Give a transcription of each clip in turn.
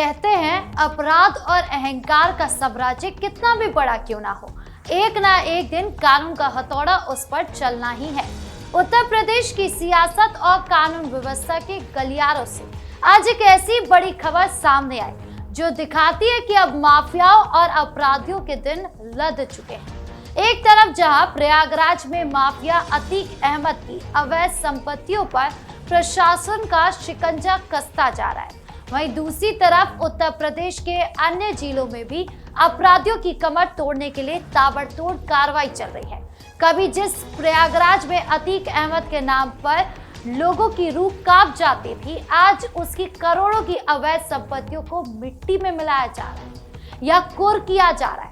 कहते हैं अपराध और अहंकार का साम्राज्य कितना भी बड़ा क्यों ना हो, एक ना एक दिन कानून का हथौड़ा उस पर चलना ही है। उत्तर प्रदेश की सियासत और कानून व्यवस्था के गलियारों से आज एक ऐसी बड़ी खबर सामने आई जो दिखाती है कि अब माफियाओं और अपराधियों के दिन लद चुके हैं। एक तरफ जहां प्रयागराज में माफिया अतीक अहमद की अवैध संपत्तियों पर प्रशासन का शिकंजा कसता जा रहा है, वहीं दूसरी तरफ उत्तर प्रदेश के अन्य जिलों में भी अपराधियों की कमर तोड़ने के लिए ताबड़तोड़ कार्रवाई चल रही है। कभी जिस प्रयागराज में अतीक अहमद के नाम पर लोगों की रूह कांप जाती थी, आज उसकी करोड़ों की अवैध संपत्तियों को मिट्टी में मिलाया जा रहा है या कुर किया जा रहा है।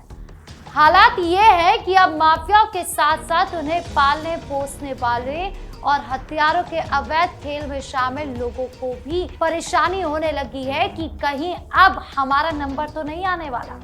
हालात ये है कि अब माफियाओं के साथ साथ उन्हें पालने पोसने वाले और हथियारों के अवैध खेल में शामिल लोगों को भी परेशानी होने लगी है कि कहीं अब हमारा नंबर तो नहीं आने वाला।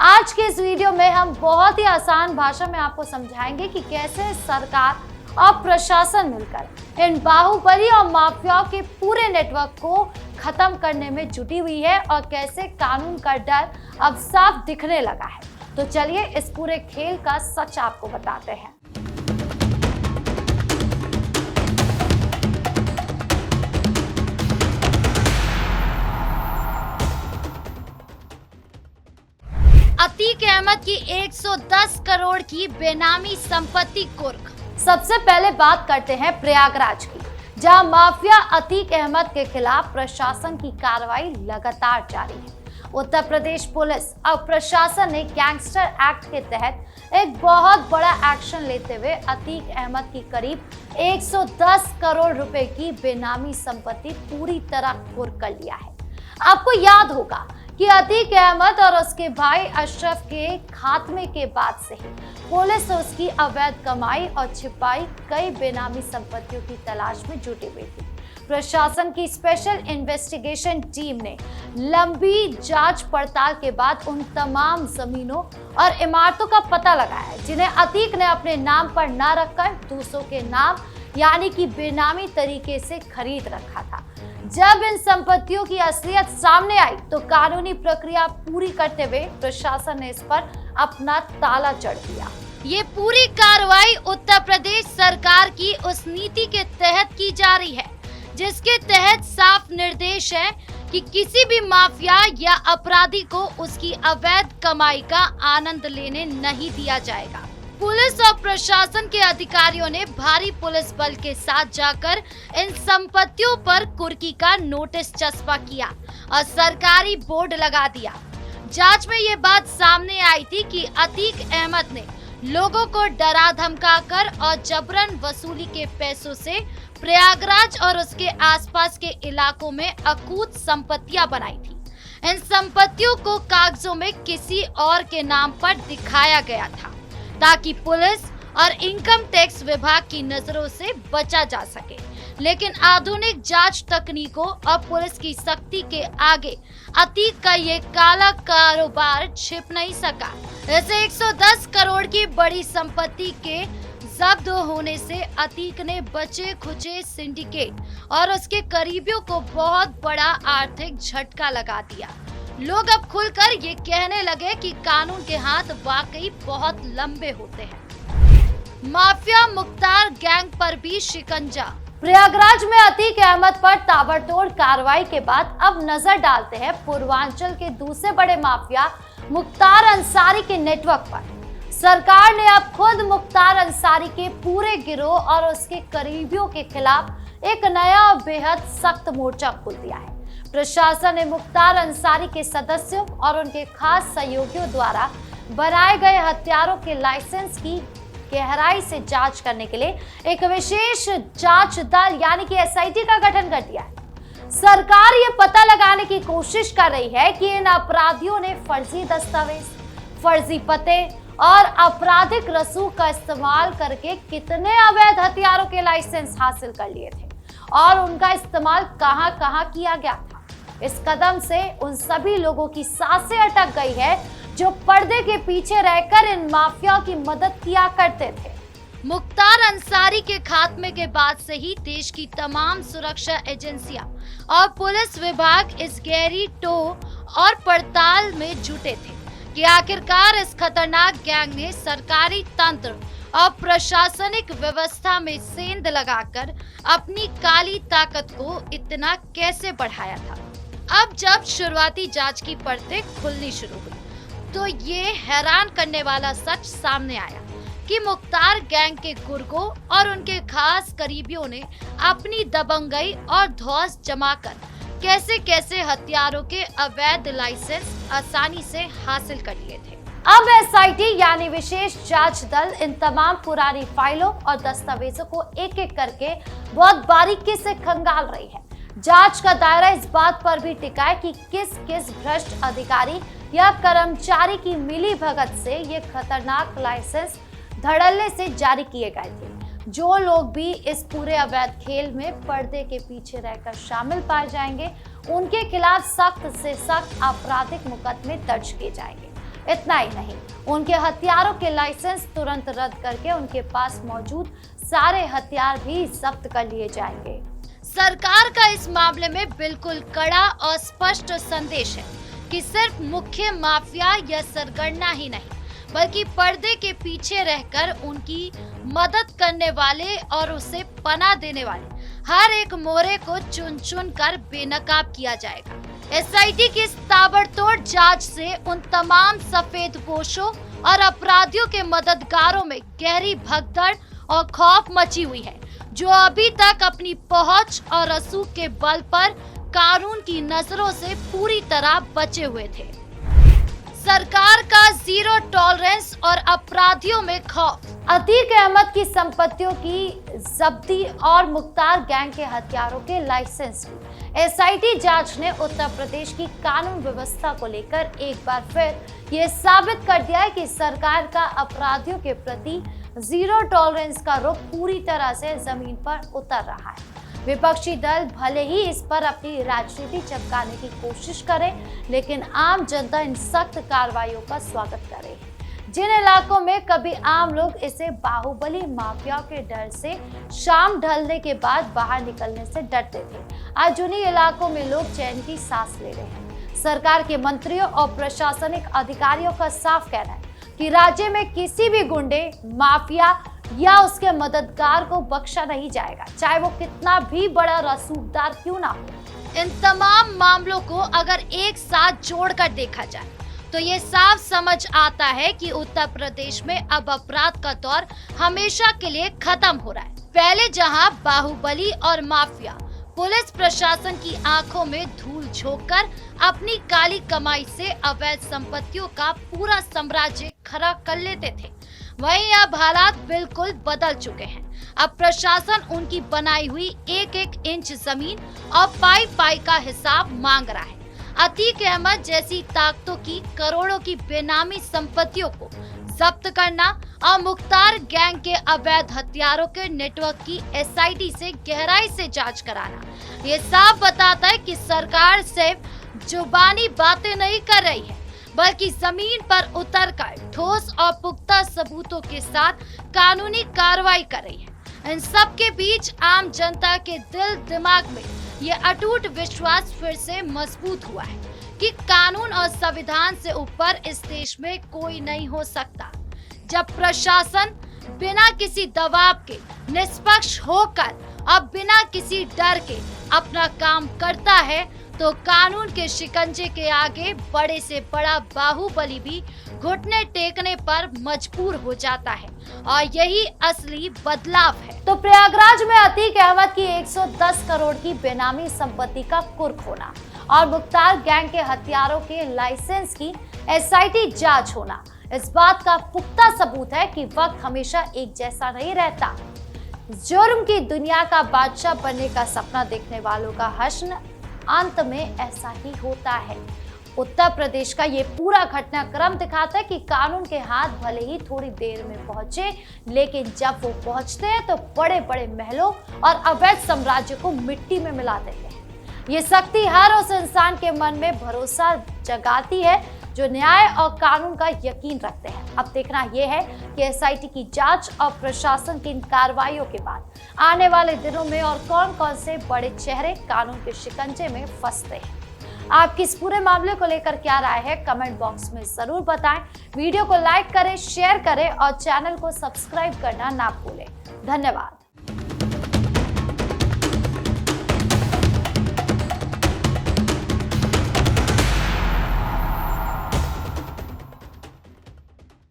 आज के इस वीडियो में हम बहुत ही आसान भाषा में आपको समझाएंगे कि कैसे सरकार और प्रशासन मिलकर इन बाहुबली और माफियाओं के पूरे नेटवर्क को खत्म करने में जुटी हुई है और कैसे कानून का डर अब साफ दिखने लगा है। तो चलिए इस पूरे खेल का सच आपको बताते हैं। अतीक अहमद की 110 करोड़ की बेनामी संपत्ति कुर्क। सबसे पहले बात करते हैं प्रयागराज की, जहां माफिया अतीक अहमद के खिलाफ प्रशासन की कार्रवाई लगातार जारी है। उत्तर प्रदेश पुलिस और प्रशासन ने गैंगस्टर एक्ट के तहत एक बहुत बड़ा एक्शन लेते हुए अतीक अहमद की करीब 110 करोड़ रुपए की बेनामी संपत्ति पूरी तरह कुर्क कर लिया है। आपको याद होगा कि अतीक अहमद और उसके भाई अशरफ के खात्मे के बाद से ही पुलिस उसकी अवैध कमाई और छिपाई कई बेनामी संपत्तियों की तलाश में जुटी हुई थी। प्रशासन की स्पेशल इन्वेस्टिगेशन टीम ने लंबी जांच पड़ताल के बाद उन तमाम जमीनों और इमारतों का पता लगाया जिन्हें अतीक ने अपने नाम पर न रखकर दूसरों के नाम यानी कि बेनामी तरीके से खरीद रखा था। जब इन संपत्तियों की असलियत सामने आई तो कानूनी प्रक्रिया पूरी करते हुए प्रशासन ने इस पर अपना ताला जड़ दिया। ये पूरी कार्रवाई उत्तर प्रदेश सरकार की उस नीति के तहत की जा रही है जिसके तहत साफ निर्देश है कि किसी भी माफिया या अपराधी को उसकी अवैध कमाई का आनंद लेने नहीं दिया जाएगा। पुलिस और प्रशासन के अधिकारियों ने भारी पुलिस बल के साथ जाकर इन संपत्तियों पर कुर्की का नोटिस चस्पा किया और सरकारी बोर्ड लगा दिया। जांच में ये बात सामने आई थी कि अतीक अहमद ने लोगों को डरा धमकाकर और जबरन वसूली के पैसों से प्रयागराज और उसके आसपास के इलाकों में अकूत संपत्तियां बनाई थी। इन संपत्तियों को कागजों में किसी और के नाम पर दिखाया गया था ताकि पुलिस और इनकम टैक्स विभाग की नजरों से बचा जा सके, लेकिन आधुनिक जांच तकनीकों और पुलिस की सख्ती के आगे अतीक का ये काला कारोबार छिप नहीं सका। ऐसे 110 करोड़ की बड़ी संपत्ति के जब्त होने से अतीक ने बचे खुचे सिंडिकेट और उसके करीबियों को बहुत बड़ा आर्थिक झटका लगा दिया। लोग अब खुलकर ये कहने लगे कि कानून के हाथ वाकई बहुत लंबे होते हैं। माफिया मुख्तार गैंग पर भी शिकंजा। प्रयागराज में अतीक अहमद पर ताबड़तोड़ कार्रवाई के बाद अब नजर डालते हैं पूर्वांचल के दूसरे बड़े माफिया मुख्तार अंसारी के नेटवर्क पर। सरकार ने अब खुद मुख्तार अंसारी के पूरे गिरोह और उसके करीबियों के खिलाफ एक नया और बेहद सख्त मोर्चा खोल दिया है। प्रशासन ने मुख्तार अंसारी के सदस्यों और उनके खास सहयोगियों द्वारा बनाए गए हथियारों के लाइसेंस की गहराई से जांच करने के लिए एक विशेष जांच दल यानी कि एसआईटी का गठन कर दिया है। सरकार ये पता लगाने की कोशिश कर रही है कि इन अपराधियों ने फर्जी दस्तावेज, फर्जी पते और आपराधिक रसूख का इस्तेमाल करके कितने अवैध हथियारों के लाइसेंस हासिल कर लिए थे और उनका इस्तेमाल कहां-कहां किया गया था। इस कदम से उन सभी लोगों की सांसें अटक गई है जो पर्दे के पीछे रहकर इन माफियाओं की मदद किया करते थे। मुख्तार अंसारी के खात्मे के बाद से ही देश की तमाम सुरक्षा एजेंसियां और पुलिस विभाग इस गहरी टो और पड़ताल में जुटे थे कि आखिरकार इस खतरनाक गैंग ने सरकारी तंत्र और प्रशासनिक व्यवस्था में सेंध लगाकर अपनी काली ताकत को इतना कैसे बढ़ाया था। अब जब शुरुआती जांच की परतें खुलनी शुरू हुई तो ये हैरान करने वाला सच सामने आया कि मुख्तार गैंग के गुर्गों और उनके खास करीबियों ने अपनी दबंगई और धौंस जमाकर कैसे कैसे हथियारों के अवैध लाइसेंस आसानी से हासिल कर लिए थे। अब एसआईटी यानी विशेष जांच दल इन तमाम पुरानी फाइलों और दस्तावेजों को एक एक करके बहुत बारीकी से खंगाल रही है। जांच का दायरा इस बात पर भी टिका है कि किस किस भ्रष्ट अधिकारी या कर्मचारी की मिली भगत से ये खतरनाक लाइसेंस धड़ल्ले से जारी किए गए थे। जो लोग भी इस पूरे अवैध खेल में पर्दे के पीछे रहकर शामिल पाए जाएंगे, उनके खिलाफ सख्त से सख्त आपराधिक मुकदमे दर्ज किए जाएंगे। इतना ही नहीं, उनके हथियारों के लाइसेंस तुरंत रद्द करके उनके पास मौजूद सारे हथियार भी जब्त कर लिए जाएंगे। सरकार का इस मामले में बिल्कुल कड़ा और स्पष्ट संदेश है कि सिर्फ मुख्य माफिया या सरगना ही नहीं, बल्कि पर्दे के पीछे रहकर उनकी मदद करने वाले और उसे पनाह देने वाले हर एक मोहरे को चुन चुन कर बेनकाब किया जाएगा। एसआईटी की इस ताबड़तोड़ जांच से उन तमाम सफेदपोशों और अपराधियों के मददगारों में गहरी भगदड़ और खौफ मची हुई है, जो अभी तक अपनी पहुंच और रसूख के बल पर कानून की नजरों से पूरी तरह बचे हुए थे। सरकार का जीरो टॉलरेंस और अपराधियों में खौफ। अतीक अहमद की संपत्तियों की जब्ती और मुख्तार गैंग के हथियारों के लाइसेंस की एसआईटी जांच ने उत्तर प्रदेश की कानून व्यवस्था को लेकर एक बार फिर ये साबित कर दिया है कि सरकार का अपराधियों के प्रति जीरो टॉलरेंस का रुख पूरी तरह से जमीन पर उतर रहा है। विपक्षी दल भले ही इस पर अपनी राजनीति चमकाने की कोशिश करे, लेकिन आम जनता इन सख्त कार्रवाइयों का स्वागत करे। जिन इलाकों में कभी आम लोग इसे बाहुबली माफिया के डर से शाम ढलने के बाद बाहर निकलने से डरते थे, आज उन्हीं इलाकों में लोग चैन की सांस ले रहे हैं। सरकार के मंत्रियों और प्रशासनिक अधिकारियों का साफ कहना है कि राज्य में किसी भी गुंडे, माफिया या उसके मददगार को बख्शा नहीं जाएगा, चाहे वो कितना भी बड़ा रसूखदार क्यों ना हो। इन तमाम मामलों को अगर एक साथ जोड़कर देखा जाए तो ये साफ समझ आता है कि उत्तर प्रदेश में अब अपराध का दौर हमेशा के लिए खत्म हो रहा है। पहले जहां बाहुबली और माफिया पुलिस प्रशासन की आंखों में धूल झोंककर अपनी काली कमाई से अवैध संपत्तियों का पूरा साम्राज्य खड़ा कर लेते थे, वहीं अब हालात बिल्कुल बदल चुके हैं। अब प्रशासन उनकी बनाई हुई एक एक इंच जमीन और पाई पाई का हिसाब मांग रहा है। अतीक अहमद जैसी ताकतों की करोड़ों की बेनामी संपत्तियों को जब्त करना और मुख्तार गैंग के अवैध हथियारों के नेटवर्क की एसआईटी से गहराई से जांच कराना, ये साफ बताता है कि सरकार सिर्फ जुबानी बातें नहीं कर रही है, बल्कि जमीन पर उतरकर ठोस और पुख्ता सबूतों के साथ कानूनी कार्रवाई कर रही है। इन सब के बीच आम जनता के दिल दिमाग में ये अटूट विश्वास फिर से मजबूत हुआ है कि कानून और संविधान से ऊपर इस देश में कोई नहीं हो सकता। जब प्रशासन बिना किसी दबाव के निष्पक्ष होकर और बिना किसी डर के अपना काम करता है, तो कानून के शिकंजे के आगे बड़े से बड़ा बाहुबली भी घुटने टेकने पर मजबूर हो जाता है, और यही असली बदलाव है। तो प्रयागराज में अतीक अहमद की 110 करोड़ की बेनामी संपत्ति का कुर्क होना और मुख्तार गैंग के हथियारों के लाइसेंस की एसआईटी जांच होना इस बात का पुख्ता सबूत है कि वक्त हमेशा एक जैसा नहीं रहता। जुर्म की दुनिया का बादशाह बनने का सपना देखने वालों का हश्र अंत में ऐसा ही होता है। उत्तर प्रदेश का ये पूरा घटनाक्रम दिखाता है कि कानून के हाथ भले ही थोड़ी देर में पहुंचे, लेकिन जब वो पहुंचते हैं तो बड़े बड़े महलों और अवैध साम्राज्य को मिट्टी में मिला देते हैं। ये शक्ति हर उस इंसान के मन में भरोसा जगाती है जो न्याय और कानून का यकीन रखते हैं। अब देखना यह है कि एसआईटी की जांच और प्रशासन की इन कार्रवाइयों के बाद आने वाले दिनों में और कौन कौन से बड़े चेहरे कानून के शिकंजे में फंसते हैं। आपकी इस पूरे मामले को लेकर क्या राय है, कमेंट बॉक्स में जरूर बताएं। वीडियो को लाइक करें, शेयर करें और चैनल को सब्सक्राइब करना ना भूलें। धन्यवाद।